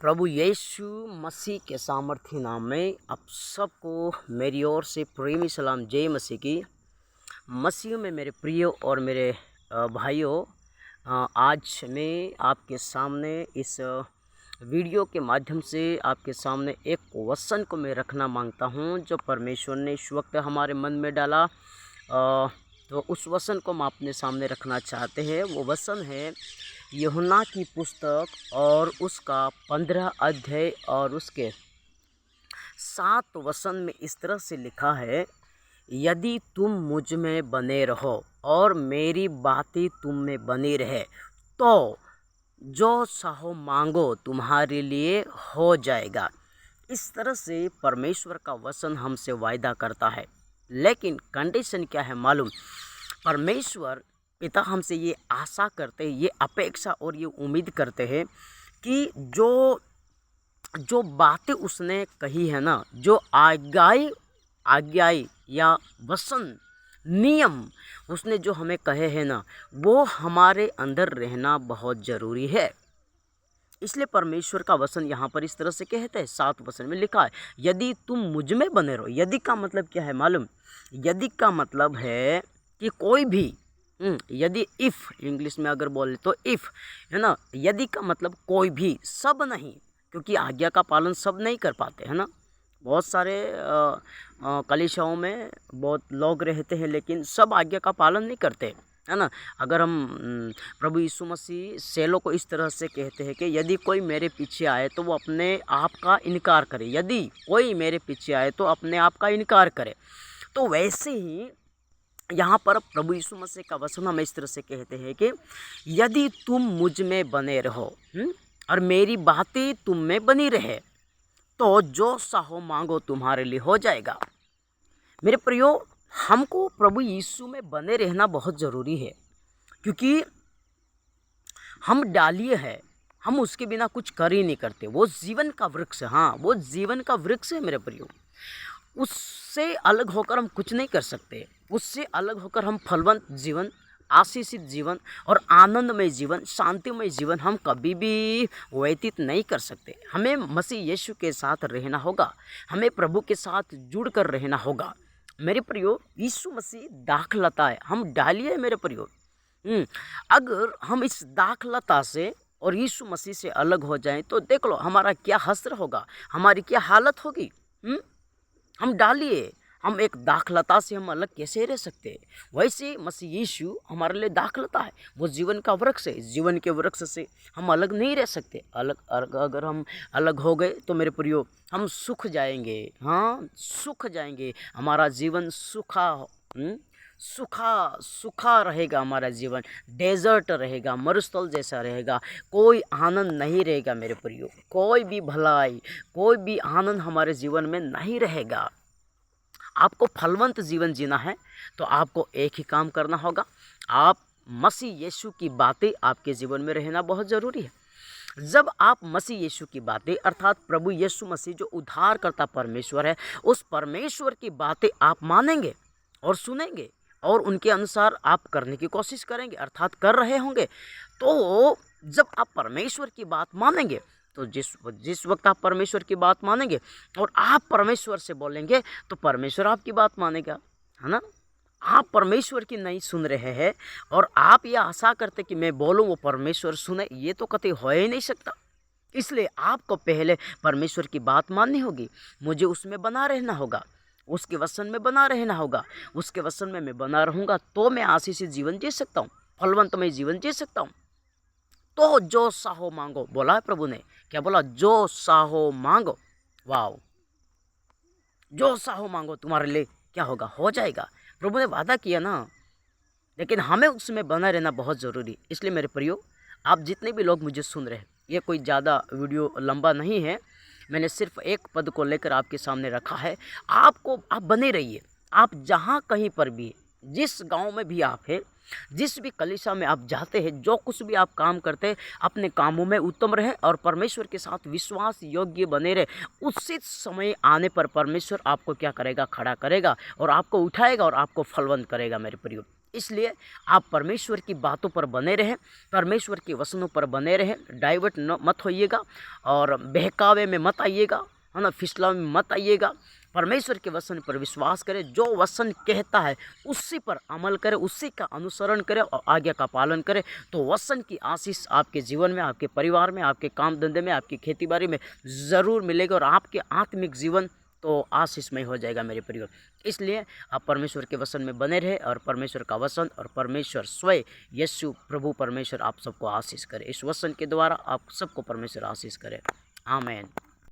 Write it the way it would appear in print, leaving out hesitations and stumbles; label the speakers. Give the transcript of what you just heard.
Speaker 1: प्रभु यीशु मसीह के सामर्थ्य नाम में आप सबको मेरी ओर से प्रेमी सलाम। जय मसीह की। मसीह में मेरे प्रिय और मेरे भाइयों, आज मैं आपके सामने इस वीडियो के माध्यम से आपके सामने एक वचन को मैं रखना मांगता हूं जो परमेश्वर ने इस वक्त हमारे मन में डाला। तो उस वचन को हम अपने सामने रखना चाहते हैं। वो वचन है यूहन्ना की पुस्तक और उसका 15 अध्याय और उसके 7 वचन में इस तरह से लिखा है, यदि तुम मुझ में बने रहो और मेरी बातें तुम में बनी रहे तो जो चाहो मांगो तुम्हारे लिए हो जाएगा। इस तरह से परमेश्वर का वचन हमसे वायदा करता है, लेकिन कंडीशन क्या है मालूम? परमेश्वर पिता हमसे ये आशा करते हैं, ये अपेक्षा और ये उम्मीद करते हैं कि जो बातें उसने कही है ना, जो आज्ञाएं या वचन नियम उसने जो हमें कहे हैं ना, वो हमारे अंदर रहना बहुत ज़रूरी है। इसलिए परमेश्वर का वचन यहाँ पर इस तरह से कहते हैं, 7 वचन में लिखा है, यदि तुम मुझ में बने रहो। यदि का मतलब क्या है मालूम? यदि का मतलब है कि कोई भी यदि इफ़ इंग्लिश में अगर बोले तो इफ़ है ना। यदि का मतलब कोई भी, सब नहीं, क्योंकि आज्ञा का पालन सब नहीं कर पाते है ना। बहुत सारे कलीसियाओं में बहुत लोग रहते हैं लेकिन सब आज्ञा का पालन नहीं करते है ना। अगर हम प्रभु यीशु मसीह सेलों को इस तरह से कहते हैं कि यदि कोई मेरे पीछे आए तो वो अपने आप का इनकार करे। यदि कोई मेरे पीछे आए तो अपने आप का इनकार करे। तो वैसे ही यहाँ पर प्रभु यीशु मसीह का वचन हमें इस तरह से कहते हैं कि यदि तुम मुझ में बने रहो और मेरी बातें तुम में बनी रहे तो जो चाहो मांगो तुम्हारे लिए हो जाएगा। मेरे प्रियो, हमको प्रभु यीशु में बने रहना बहुत ज़रूरी है, क्योंकि हम डालिए है, हम उसके बिना कुछ कर ही नहीं करते। वो जीवन का वृक्ष, हाँ वो जीवन का वृक्ष है मेरे प्रियो। उससे अलग होकर हम कुछ नहीं कर सकते। उससे अलग होकर हम फलवंत जीवन, आशीषित जीवन और आनंदमय जीवन, शांतिमय जीवन हम कभी भी व्यतीत नहीं कर सकते। हमें मसीह यीशु के साथ रहना होगा, हमें प्रभु के साथ जुड़ कर रहना होगा। मेरे प्रियो, यीशु मसीह दाखलता है, हम डालिए मेरे प्रियो। अगर हम इस दाखलता से और यीशु मसीह से अलग हो जाएं तो देख लो हमारा क्या हश्र होगा, हमारी क्या हालत होगी। हम डालिए, हम एक दाखलता से हम अलग कैसे रह सकते हैं? वैसे मसीह यीशु हमारे लिए दाखलता है, वो जीवन का वृक्ष है। जीवन के वृक्ष से हम अलग नहीं रह सकते। अगर हम अलग हो गए तो मेरे प्रियो हम सूख जाएंगे। हाँ, सूख जाएंगे। हमारा जीवन सूखा रहेगा। हमारा जीवन डेजर्ट रहेगा, मरुस्थल जैसा रहेगा। कोई आनंद नहीं रहेगा मेरे प्रियो, कोई भी भलाई, कोई भी आनंद हमारे जीवन में नहीं रहेगा। आपको फलवंत जीवन जीना है तो आपको एक ही काम करना होगा, आप मसीह यीशु की बातें आपके जीवन में रहना बहुत ज़रूरी है। जब आप मसीह यीशु की बातें अर्थात प्रभु यीशु मसीह जो उद्धार करता परमेश्वर है, उस परमेश्वर की बातें आप मानेंगे और सुनेंगे और उनके अनुसार आप करने की कोशिश करेंगे अर्थात कर रहे होंगे, तो जब आप परमेश्वर की बात मानेंगे तो जिस वक्त आप परमेश्वर की बात मानेंगे और आप परमेश्वर से बोलेंगे तो परमेश्वर आपकी बात मानेगा, है ना। आप परमेश्वर की नहीं सुन रहे हैं और आप ये आशा करते कि मैं बोलूँ वो परमेश्वर सुने, ये तो कतई हो ही नहीं सकता। इसलिए आपको पहले परमेश्वर की बात माननी होगी, मुझे उसमें बना रहना होगा, उसके वचन में बना रहना होगा। उसके वचन में मैं बना रहूँगा तो मैं आशीषित जीवन जी सकता हूँ, फलवंतमय जीवन जी सकता हूँ। तो जो चाहो मांगो, बोला है प्रभु ने, क्या बोला? जो चाहो मांगो। वाह, जो चाहो मांगो तुम्हारे लिए क्या होगा? हो जाएगा। प्रभु ने वादा किया ना, लेकिन हमें उसमें बना रहना बहुत ज़रूरी। इसलिए मेरे प्रियो, आप जितने भी लोग मुझे सुन रहे हैं, ये कोई ज़्यादा वीडियो लंबा नहीं है, मैंने सिर्फ एक पद को लेकर आपके सामने रखा है। आप बने रहिए। आप जहाँ कहीं पर भी, जिस गांव में भी आप हैं, जिस भी कलीसिया में आप जाते हैं, जो कुछ भी आप काम करते हैं, अपने कामों में उत्तम रहें और परमेश्वर के साथ विश्वास योग्य बने रहे। उचित समय आने पर परमेश्वर आपको क्या करेगा? खड़ा करेगा और आपको उठाएगा और आपको फलवंत करेगा मेरे प्रियो। इसलिए आप परमेश्वर की बातों पर बने रहें, परमेश्वर के वचनों पर बने रहें, डाइवर्ट मत होइएगा और बहकावे में मत आइएगा, है ना, फिसलाव में मत आइएगा। परमेश्वर के वचन पर विश्वास करें, जो वचन कहता है उसी पर अमल करें, उसी का अनुसरण करें और आज्ञा का पालन करें। तो वचन की आशीष आपके जीवन में, आपके परिवार में, आपके काम धंधे में, आपकी खेती बाड़ी में ज़रूर मिलेगा और आपके आत्मिक जीवन तो आशीषमय हो जाएगा मेरे परिवार। इसलिए आप परमेश्वर के वचन में बने रहे और परमेश्वर का वचन और परमेश्वर स्वयं यीशु प्रभु परमेश्वर आप सबको आशीष करे। इस वचन के द्वारा आप सबको परमेश्वर आशीष करे। आमीन।